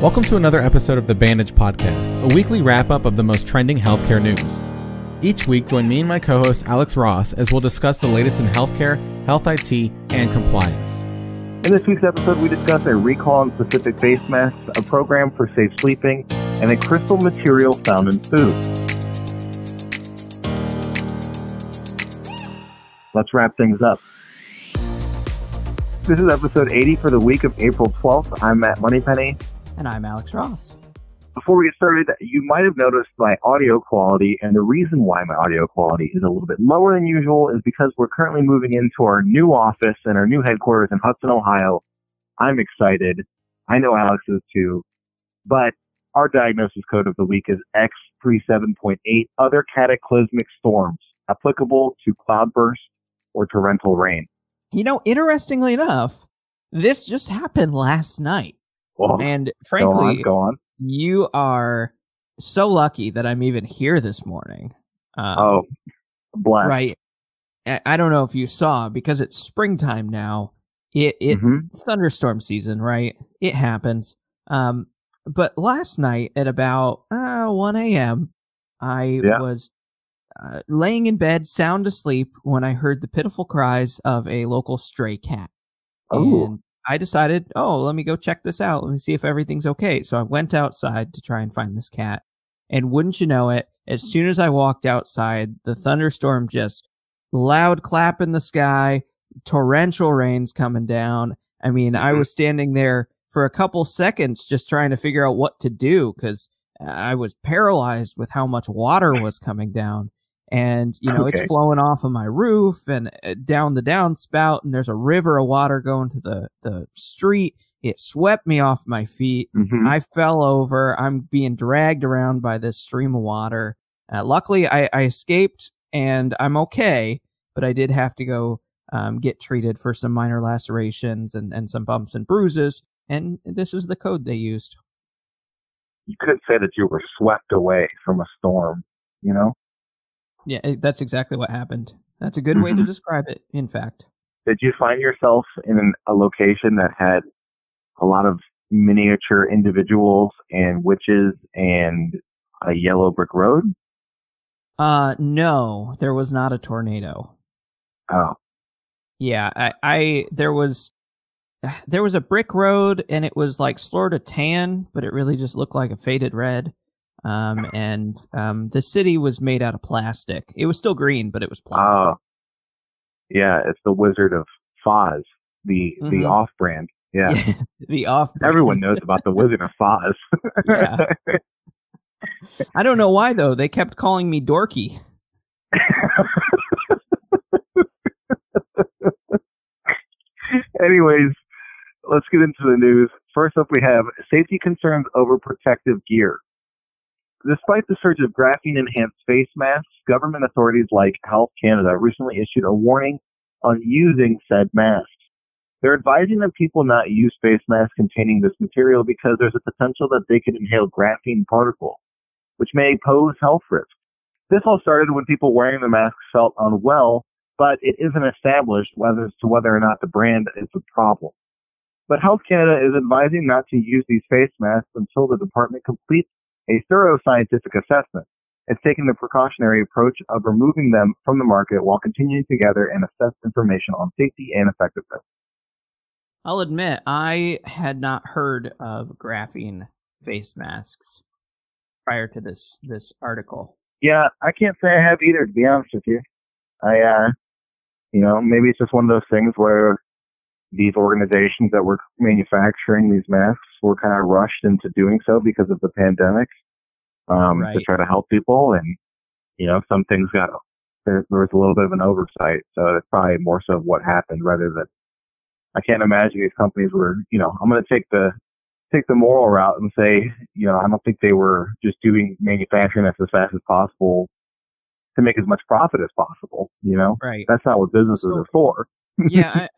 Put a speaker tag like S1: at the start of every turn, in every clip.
S1: Welcome to another episode of the Bandage Podcast, a weekly wrap-up of the most trending healthcare news. Each week, join me and my co-host Alex Ross as we'll discuss the latest in healthcare, health IT, and compliance.
S2: In this week's episode, we discuss a recall on specific face masks, a program for safe sleeping, and a crystal material found in food. Let's wrap things up. This is episode 80 for the week of April 12th. I'm Matt Moneypenny.
S3: And I'm Alex Ross.
S2: Before we get started, you might have noticed my audio quality, and the reason why my audio quality is a little bit lower than usual is because we're currently moving into our new office and our new headquarters in Hudson, Ohio. I'm excited. I know Alex is too. But our diagnosis code of the week is X37.8, other cataclysmic storms, applicable to cloudburst or torrential rain.
S3: You know, interestingly enough, this just happened last night.
S2: Well,
S3: and frankly,
S2: go on.
S3: You are so lucky that I'm even here this morning.
S2: Bless.
S3: Right. I don't know if you saw, because it's springtime now. Thunderstorm season, right? It happens. But last night at about 1 a.m., I was laying in bed, sound asleep, when I heard the pitiful cries of a local stray cat.
S2: Oh.
S3: And I decided, let me go check this out. Let me see if everything's okay. So I went outside to try and find this cat. And wouldn't you know it, as soon as I walked outside, the thunderstorm just loud clap in the sky, torrential rains coming down. I mean, I was standing there for a couple seconds just trying to figure out what to do because I was paralyzed with how much water was coming down. And, it's flowing off of my roof and down the downspout, and there's a river of water going to the street. It swept me off my feet.
S2: Mm-hmm.
S3: I fell over. I'm being dragged around by this stream of water. Luckily, I escaped, and I'm okay, but I did have to go get treated for some minor lacerations and some bumps and bruises, and this is the code they used.
S2: You could say that you were swept away from a storm,
S3: Yeah, that's exactly what happened. That's a good way to describe it, in fact.
S2: Did you find yourself in a location that had a lot of miniature individuals and witches and a yellow brick road?
S3: No, there was not a tornado.
S2: Oh.
S3: Yeah, there was a brick road, and it was like sort of tan, but it really just looked like a faded red. The city was made out of plastic. It was still green, but it was plastic.
S2: Oh. Yeah, it's the Wizard of Foz, the off-brand. Yeah.
S3: The off-brand.
S2: Everyone knows about the Wizard of Foz.
S3: Yeah. I don't know why, though. They kept calling me Dorky.
S2: Anyways, let's get into the news. First up, we have safety concerns over protective gear. Despite the surge of graphene-enhanced face masks, government authorities like Health Canada recently issued a warning on using said masks. They're advising that people not use face masks containing this material because there's a potential that they could inhale graphene particles, which may pose health risks. This all started when people wearing the masks felt unwell, but it isn't established whether or not the brand is a problem. But Health Canada is advising not to use these face masks until the department completes a thorough scientific assessment. It's taking the precautionary approach of removing them from the market while continuing to gather and assess information on safety and effectiveness.
S3: I'll admit, I had not heard of graphene face masks prior to this article.
S2: Yeah, I can't say I have either, to be honest with you. Maybe it's just one of those things where these organizations that were manufacturing these masks were kind of rushed into doing so because of the pandemic, to try to help people. And, some things there was a little bit of an oversight. So that's probably more so what happened rather than, I can't imagine these companies were, I'm going to take the moral route and say, I don't think they were just doing manufacturing as fast as possible to make as much profit as possible.
S3: Right.
S2: That's not what businesses are for.
S3: Yeah.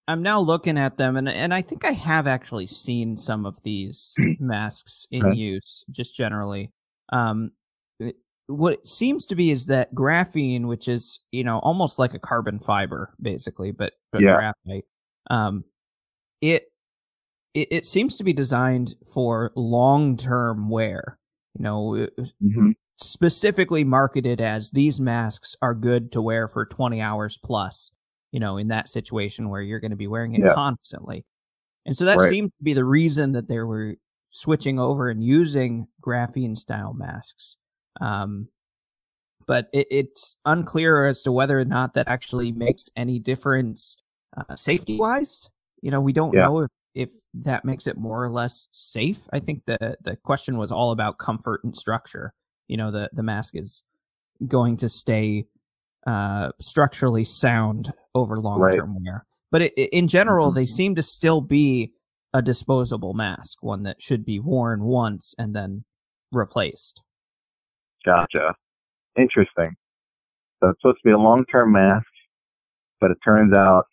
S3: I'm now looking at them, and I think I have actually seen some of these masks in use, just generally. What it seems to be is that graphene, which is, almost like a carbon fiber, basically, but graphite, it seems to be designed for long-term wear, specifically marketed as these masks are good to wear for 20 hours plus, in that situation where you're going to be wearing it constantly. And so that seems to be the reason that they were switching over and using graphene style masks. But it's unclear as to whether or not that actually makes any difference safety wise. We don't know if that makes it more or less safe. I think the question was all about comfort and structure. The mask is going to stay structurally sound over long-term wear. But in general, they seem to still be a disposable mask, one that should be worn once and then replaced.
S2: Gotcha. Interesting. So it's supposed to be a long-term mask, but it turns out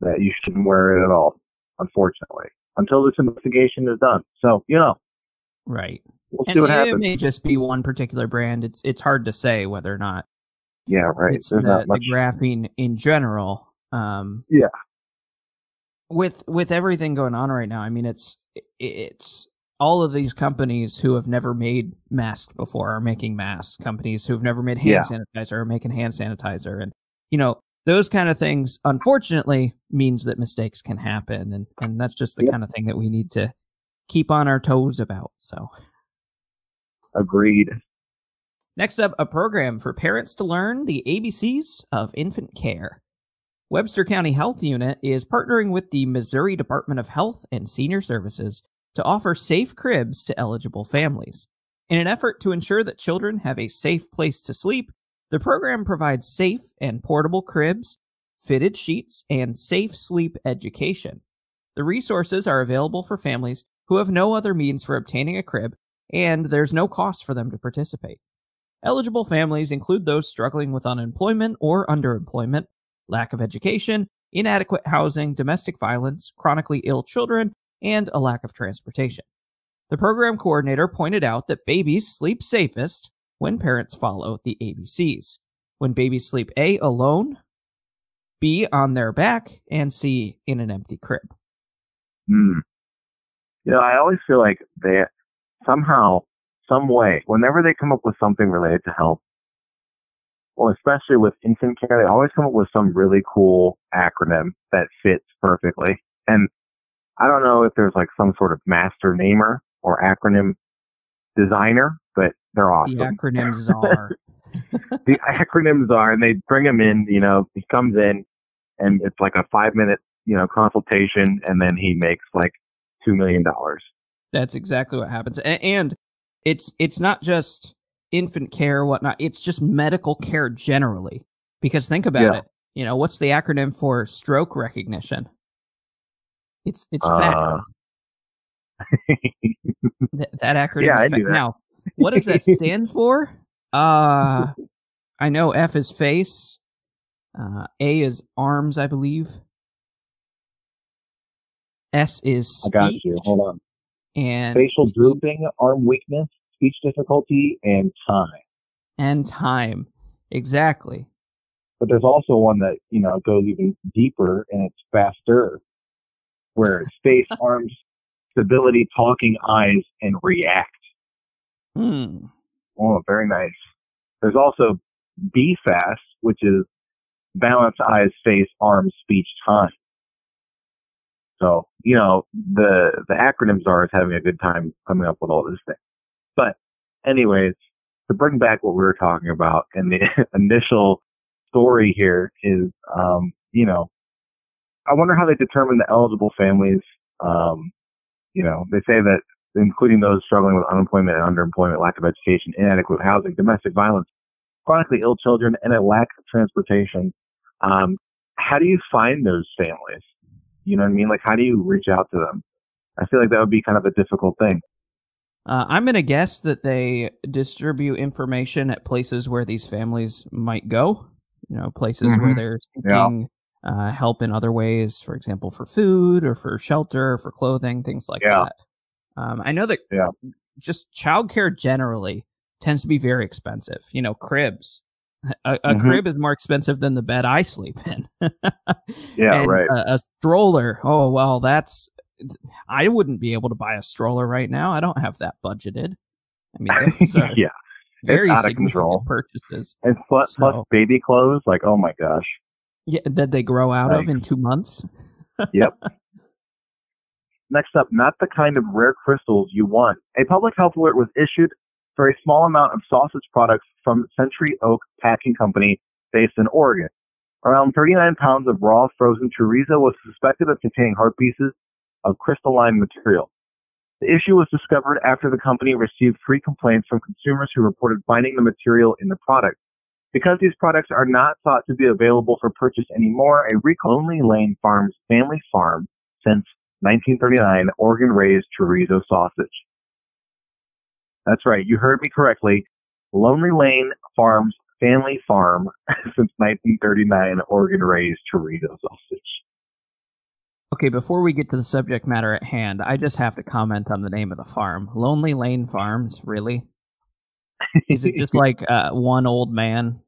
S2: that you shouldn't wear it at all, unfortunately, until this investigation is done. So,
S3: right.
S2: We'll see what happens.
S3: It may just be one particular brand. It's hard to say whether or not.
S2: Yeah, right.
S3: It's the graphene in general. With everything going on right now, I mean, it's all of these companies who have never made masks before are making masks. Companies who have never made hand sanitizer are making hand sanitizer. And, those kind of things, unfortunately, means that mistakes can happen. And that's just the kind of thing that we need to keep on our toes about. So,
S2: agreed.
S3: Next up, a program for parents to learn the ABCs of infant care. Webster County Health Unit is partnering with the Missouri Department of Health and Senior Services to offer safe cribs to eligible families. In an effort to ensure that children have a safe place to sleep, the program provides safe and portable cribs, fitted sheets, and safe sleep education. The resources are available for families who have no other means for obtaining a crib, and there's no cost for them to participate. Eligible families include those struggling with unemployment or underemployment, lack of education, inadequate housing, domestic violence, chronically ill children, and a lack of transportation. The program coordinator pointed out that babies sleep safest when parents follow the ABCs. When babies sleep A, alone, B, on their back, and C, in an empty crib.
S2: I always feel like they somehow, some way, whenever they come up with something related to health, well, especially with infant care, they always come up with some really cool acronym that fits perfectly. And I don't know if there's like some sort of master namer or acronym designer, but they're awesome.
S3: The acronyms are.
S2: The acronyms are, and they bring him in, he comes in and it's like a 5-minute, consultation, and then he makes like $2 million.
S3: That's exactly what happens. And it's not just infant care or whatnot. It's just medical care generally. Because think about it. What's the acronym for stroke recognition? It's FACT. That acronym is FACT. Now, what does that stand for? I know F is face. A is arms, I believe. S is speech.
S2: I got you. Hold on.
S3: And
S2: facial drooping, arm weakness, speech difficulty, and time. Exactly. But there's also one that, goes even deeper, and it's faster, where it's face, arms, stability, talking, eyes, and react. Oh, very nice. There's also B fast, which is balance, eyes, face, arms, speech, time. So, the acronyms are having a good time coming up with all this thing. But anyways, to bring back what we were talking about, and the initial story here is, I wonder how they determine the eligible families. They say that including those struggling with unemployment and underemployment, lack of education, inadequate housing, domestic violence, chronically ill children, and a lack of transportation. How do you find those families? You know what I mean? Like, how do you reach out to them? I feel like that would be kind of a difficult thing.
S3: I'm going to guess that they distribute information at places where these families might go, places where they're seeking help in other ways, for example, for food or for shelter, for clothing, things like that. I know that just childcare generally tends to be very expensive. Cribs. A crib is more expensive than the bed I sleep in.
S2: Right.
S3: A stroller. Oh, well, that's I wouldn't be able to buy a stroller right now. I don't have that budgeted. I mean, those are
S2: Yeah,
S3: very
S2: it's out of
S3: significant
S2: control.
S3: purchases.
S2: And plus baby clothes, like, oh my gosh.
S3: Yeah, that they grow out of in 2 months.
S2: Yep. Next up, not the kind of rare crystals you want. A public health alert was issued for a small amount of sausage products from Century Oak Packing Company based in Oregon. Around 39 pounds of raw frozen chorizo was suspected of containing hard pieces of crystalline material. The issue was discovered after the company received 3 complaints from consumers who reported finding the material in the product. Because these products are not thought to be available for purchase anymore, a recall Lonely Lane Farms family farm since 1939 Oregon-raised chorizo sausage. That's right, you heard me correctly. Lonely Lane Farms family farm since 1939 Oregon-raised chorizo sausage.
S3: Okay, before we get to the subject matter at hand, I just have to comment on the name of the farm. Lonely Lane Farms, really? Is it just like one old man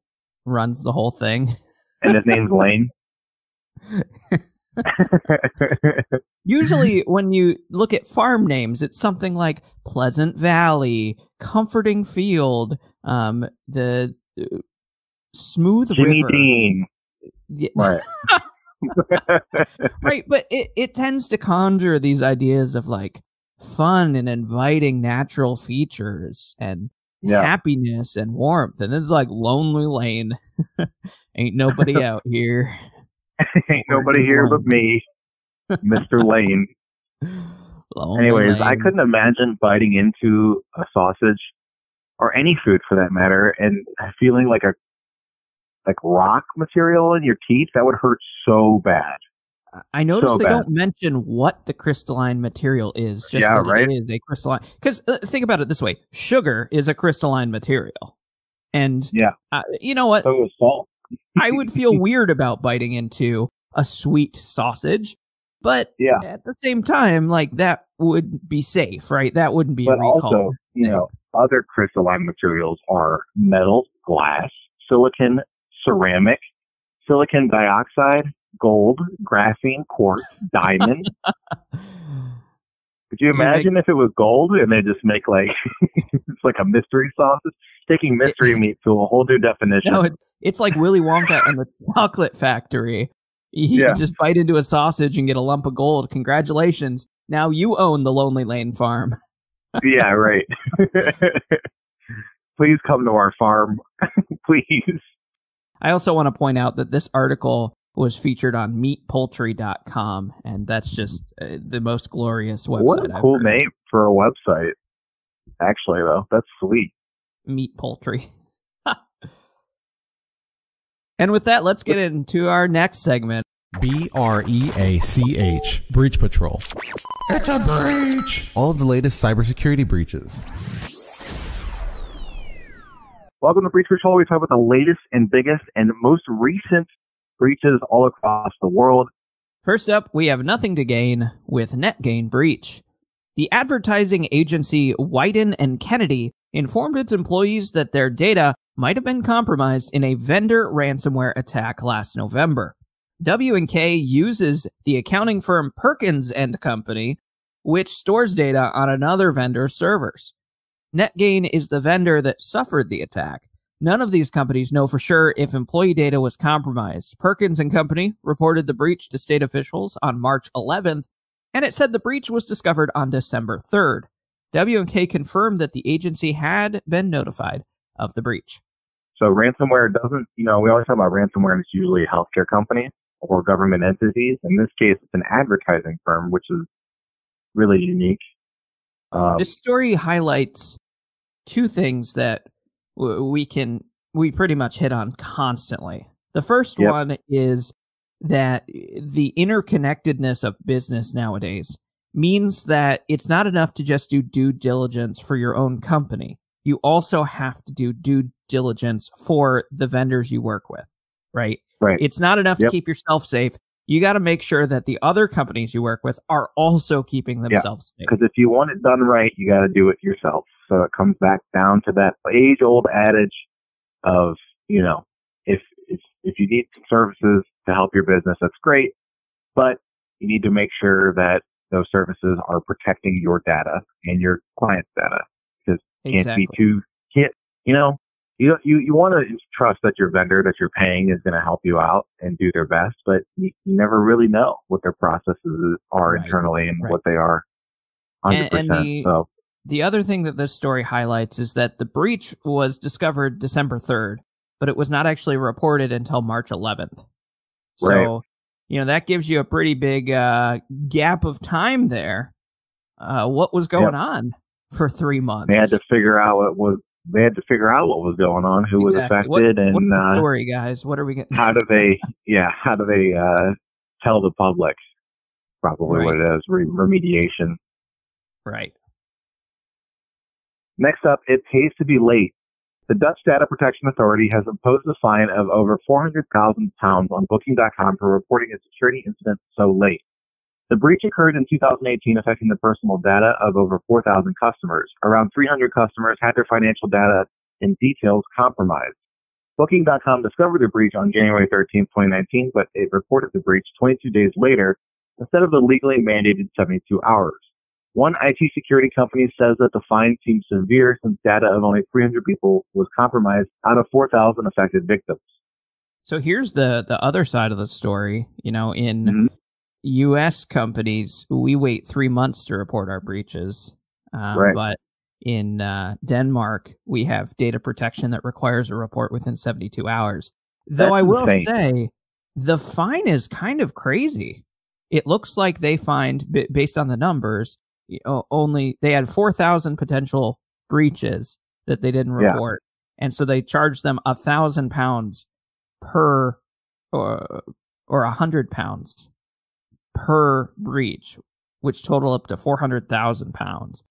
S3: runs the whole thing?
S2: And his name's Lane?
S3: Usually when you look at farm names, it's something like Pleasant Valley, Comforting Field, the Smooth
S2: Jimmy
S3: River.
S2: Dean.
S3: Yeah.
S2: Right.
S3: Right, but it tends to conjure these ideas of like fun and inviting natural features and happiness and warmth. And this is like Lonely Lane. Ain't nobody out here.
S2: Ain't nobody here but me, Mr. Lane. Anyways, I couldn't imagine biting into a sausage or any food for that matter and feeling like rock material in your teeth. That would hurt so bad.
S3: I noticed they don't mention what the crystalline material is. Just it is a crystalline. Because think about it this way: sugar is a crystalline material, and you know what?
S2: So is salt.
S3: I would feel weird about biting into a sweet sausage, but at the same time, like that would be safe, right? That wouldn't be a recall.
S2: But also, you know, other crystalline materials are metal, glass, silicon, ceramic, silicon dioxide, gold, graphene, quartz, diamond. Could you imagine if it was gold and they just make like it's like a mystery sausage? Taking mystery meat to a whole new definition.
S3: No, it's like Willy Wonka and the Chocolate Factory. You just bite into a sausage and get a lump of gold. Congratulations. Now you own the Lonely Lane Farm.
S2: Yeah, right. Please come to our farm. Please.
S3: I also want to point out that this article was featured on meatpoultry.com, and that's just the most glorious website.
S2: What a cool name for a website. Actually, though, that's sweet.
S3: Meat Poultry. And with that, let's get into our next segment.
S1: BREACH, Breach Patrol. It's a breach! All of the latest cybersecurity breaches.
S2: Welcome to Breach Patrol. We talk about the latest and biggest and most recent breaches all across the world.
S3: First up, we have nothing to gain with NetGain breach. The advertising agency Wyden and Kennedy informed its employees that their data might have been compromised in a vendor ransomware attack last November. W&K uses the accounting firm Perkins & Company, which stores data on another vendor's servers. NetGain is the vendor that suffered the attack. None of these companies know for sure if employee data was compromised. Perkins & Company reported the breach to state officials on March 11th, and it said the breach was discovered on December 3rd. W&K confirmed that the agency had been notified of the breach.
S2: So ransomware doesn't, we always talk about ransomware and it's usually healthcare companies or government entities. In this case, it's an advertising firm, which is really unique.
S3: This story highlights two things that we pretty much hit on constantly. The first one is that the interconnectedness of business nowadays means that it's not enough to just do due diligence for your own company. You also have to do due diligence for the vendors you work with, right?
S2: Right.
S3: It's not enough to keep yourself safe. You got to make sure that the other companies you work with are also keeping themselves safe.
S2: Because if you want it done right, you got to do it yourself. So it comes back down to that age-old adage of, if you need some services to help your business, that's great, but you need to make sure that those services are protecting your data and your client's data. Because you want to trust that your vendor that you're paying is going to help you out and do their best, but you never really know what their processes are internally and what they are 100%.
S3: And the other thing that this story highlights is that the breach was discovered December 3rd, but it was not actually reported until March 11th. So, that gives you a pretty big gap of time there. What was going on for 3 months?
S2: They had to figure out what was going on, who was affected, what's
S3: the story, guys? What are we getting?
S2: How do they tell the public? Probably what it is, remediation.
S3: Right.
S2: Next up, it pays to be late. The Dutch Data Protection Authority has imposed a fine of over £400,000 on Booking.com for reporting a security incident so late. The breach occurred in 2018, affecting the personal data of over 4,000 customers. Around 300 customers had their financial data and details compromised. Booking.com discovered the breach on January 13, 2019, but it reported the breach 22 days later instead of the legally mandated 72 hours. One IT security company says that the fine seems severe since data of only 300 people was compromised out of 4,000 affected victims.
S3: So here's the other side of the story. In U.S. companies, we wait 3 months to report our breaches. But in Denmark, we have data protection that requires a report within 72 hours. Though I will say, the fine is kind of crazy. It looks like they fined, based on the numbers, they had 4,000 potential breaches that they didn't report. And so they charged them £1,000 per or £100 per breach, which total up to £400,000.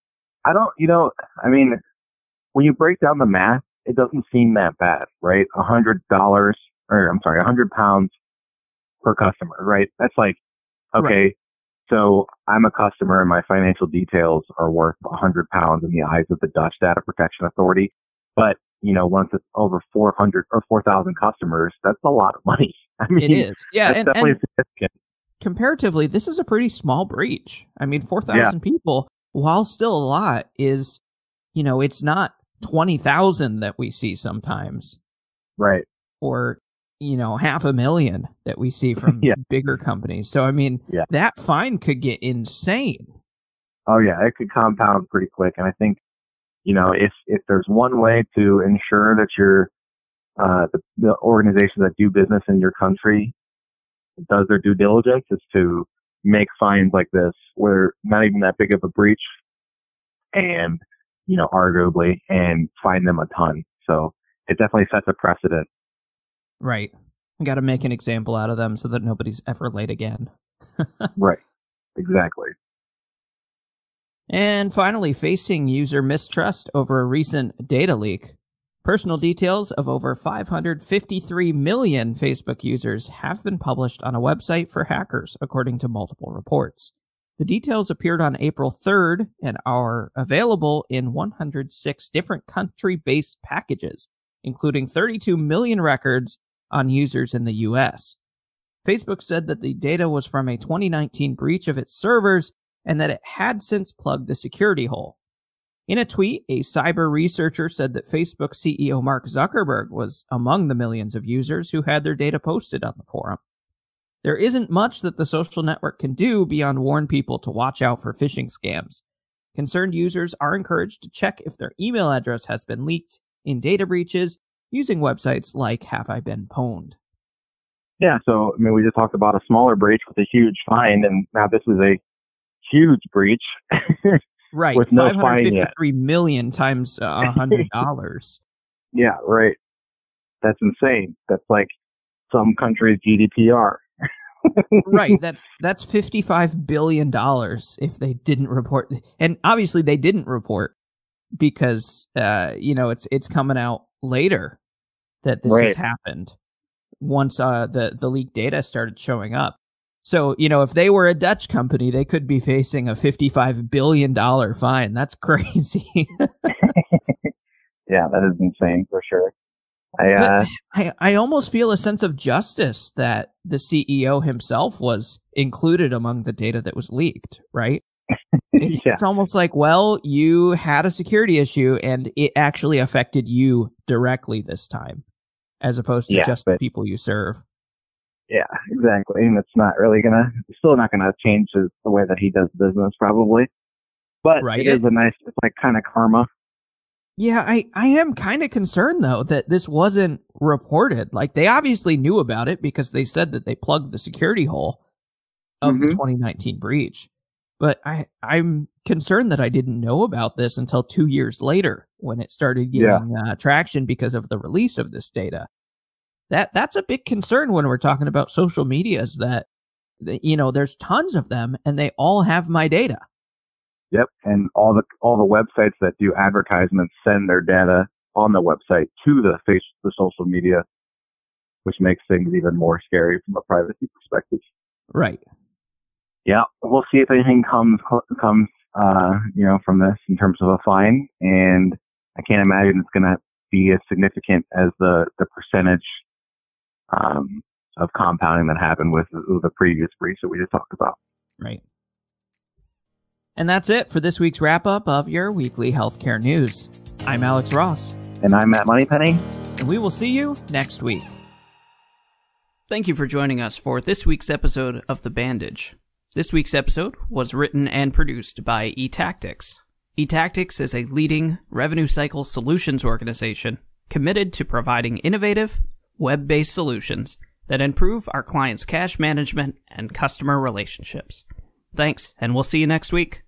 S2: When you break down the math, it doesn't seem that bad, right? £100 per customer, right? That's like, okay, so I'm a customer and my financial details are worth £100 in the eyes of the Dutch Data Protection Authority. But, once it's over 400 or 4,000 customers, that's a lot of money.
S3: It is. Yeah.
S2: That's definitely significant.
S3: Comparatively, this is a pretty small breach. 4,000 people, while still a lot, is, it's not 20,000 that we see sometimes.
S2: Right.
S3: Or, 500,000 that we see from bigger companies. So, that fine could get insane.
S2: Oh, yeah, it could compound pretty quick. And I think, if there's one way to ensure that the organizations that do business in your country does their due diligence, is to make fines like this where not even that big of a breach and, arguably, and fine them a ton. So it definitely sets a precedent.
S3: Right. We got to make an example out of them so that nobody's ever late again.
S2: Right. Exactly.
S3: And finally, facing user mistrust over a recent data leak. Personal details of over 553 million Facebook users have been published on a website for hackers, according to multiple reports. The details appeared on April 3rd and are available in 106 different country-based packages, including 32 million records on users in the US. Facebook said that the data was from a 2019 breach of its servers and that it had since plugged the security hole. In a tweet, a cyber researcher said that Facebook CEO Mark Zuckerberg was among the millions of users who had their data posted on the forum. There isn't much that the social network can do beyond warn people to watch out for phishing scams. Concerned users are encouraged to check if their email address has been leaked in data breaches using websites like Have I Been Pwned.
S2: Yeah, so we just talked about a smaller breach with a huge fine, and now this is a huge breach.
S3: Right,
S2: with no fine yet.
S3: 553 million times $100.
S2: Yeah, right. That's insane. That's like some countries' GDPR.
S3: Right, that's $55 billion if they didn't report. And obviously they didn't report because, it's coming out later that this has happened once the leaked data started showing up. So, if they were a Dutch company, they could be facing a $55 billion fine. That's crazy.
S2: Yeah, that is insane for sure.
S3: I almost feel a sense of justice that the CEO himself was included among the data that was leaked, right? It's almost like, well, you had a security issue and it actually affected you directly this time, as opposed to just the people you serve.
S2: Yeah, exactly. And it's still not gonna change the way that he does business, probably. But it is it's like kind of karma.
S3: Yeah, I am kind of concerned, though, that this wasn't reported. Like, they obviously knew about it because they said that they plugged the security hole of the 2019 breach. But I'm concerned that I didn't know about this until 2 years later when it started getting traction because of the release of this data. That's a big concern when we're talking about social medias that, there's tons of them and they all have my data.
S2: Yep, and all the websites that do advertisements send their data on the website to the social media, which makes things even more scary from a privacy perspective.
S3: Right.
S2: Yeah, we'll see if anything comes from this in terms of a fine, and I can't imagine it's going to be as significant as the percentage of compounding that happened with the previous breach that we just talked about.
S3: Right. And that's it for this week's wrap-up of your weekly healthcare news. I'm Alex Ross.
S2: And I'm Matt Moneypenny.
S3: And we will see you next week. Thank you for joining us for this week's episode of The Bandage. This week's episode was written and produced by eTactics. eTactics is a leading revenue cycle solutions organization committed to providing innovative, web-based solutions that improve our clients' cash management and customer relationships. Thanks, and we'll see you next week.